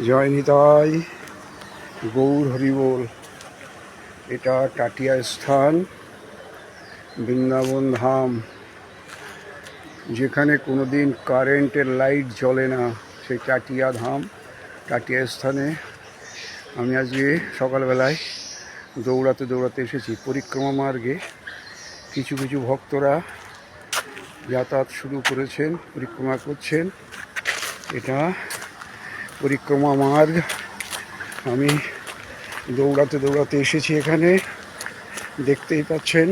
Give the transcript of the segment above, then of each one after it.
জয় নিতাই গৌর হরিবোল। এটা টাটিয়া স্থান, বৃন্দাবন ধাম, যেখানে কোনোদিন কারেন্টের লাইট জ্বলে না, সেই টাটিয়া ধাম, টাটিয়া স্থানে আমি আজকে সকালবেলায় দৌড়াতে দৌড়াতে এসেছি। পরিক্রমা মার্গে কিছু কিছু ভক্তরা যাতায়াত শুরু করেছেন, পরিক্রমা করছেন। এটা পরিক্রমা মার্গ। আমি দৌড়াতে দৌড়াতে এসেছি এখানে। দেখতেই পাচ্ছেন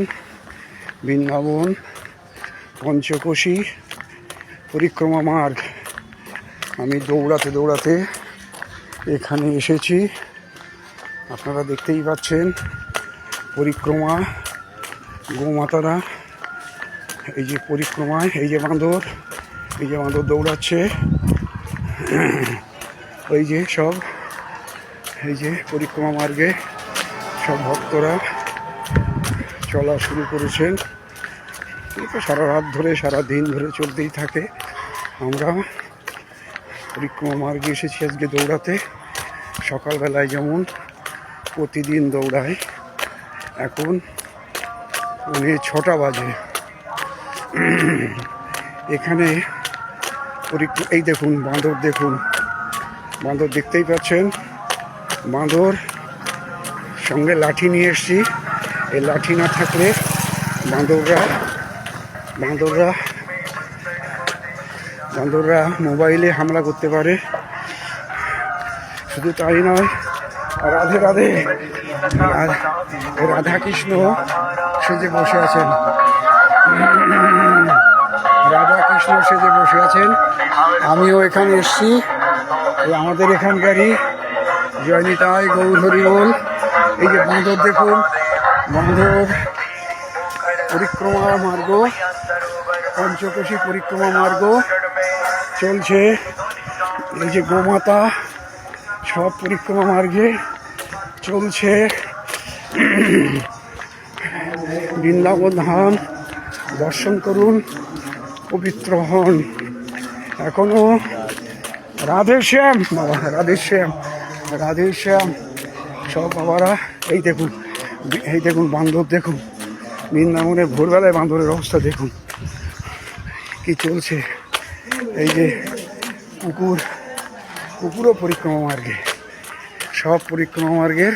বৃন্দাবন পঞ্চকোশী পরিক্রমা মার্গ। আমি দৌড়াতে দৌড়াতে এখানে এসেছি। আপনারা দেখতেই পাচ্ছেন পরিক্রমা, গোমাতারা এই যে পরিক্রমায়, এই যে বাঁদর, এই যে বাঁদর দৌড়াচ্ছে, ওই যে সব, এই যে পরিক্রমা মার্গে সব ভক্তরা চলা শুরু করেছেন। এটা সারা রাত ধরে, সারা দিন ধরে চলতেই থাকে। আমরা পরিক্রমা মার্গে এসেছি আজকে দৌড়াতে। সকালবেলায় যেমন প্রতিদিন দৌড়াই, এখন 6টা বাজে। এখানে এই দেখুন বাঁদর, দেখুন বাঁদর, দেখতেই পাচ্ছেন বাঁদর। সঙ্গে লাঠি নিয়ে এসছি। এই লাঠি না থাকলে বাঁদররা মোবাইলে হামলা করতে পারে। শুধু তাই নয়, রাধে রাধে, রাধা কৃষ্ণ সেজে বসে আছেন, রাধা কৃষ্ণ সেজে বসে আছেন। আমিও এখানে এসছি। আমাদের এখানকারই জয় নিতাই গৌর হরিবোল। এই যে বাঁদর, দেখুন বাঁদর। পরিক্রমা মার্গ, পঞ্চকোশী পরিক্রমা মার্গ চলছে। এই যে গোমাতা সব পরিক্রমা মার্গে চলছে। বৃন্দাবন ধাম দর্শন করুন, পবিত্র হন। এখনো রাধে শ্যাম বাবা, রাধে শ্যাম, রাধে শ্যাম সব বাবারা। এই দেখুন বাঁদর, দেখুন বৃন্দাবনের ভোরবেলায় বাঁদরের অবস্থা দেখুন কি চলছে। এই যে কুকুরও পরিক্রমা মার্গে, সব পরিক্রমা মার্গের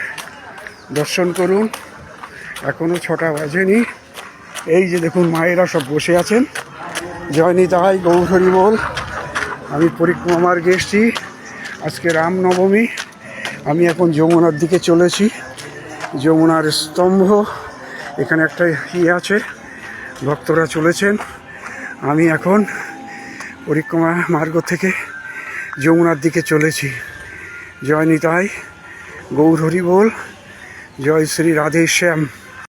দর্শন করুন। এখনো 6টা বাজেনি। এই যে দেখুন মায়েরা সব বসে আছেন। জয় নিতাই গৌর হরিবোল। আমি পরিক্রমা মার্গে এসেছি। আজকে রামনবমী। আমি এখন যমুনার দিকে চলেছি। যমুনার স্তম্ভ, এখানে একটা আছে, ভক্তরা চলেছেন। আমি এখন পরিক্রমা মার্গ থেকে যমুনার দিকে চলেছি। জয় নিতাই গৌর হরিবোল। জয় শ্রী রাধে শ্যাম।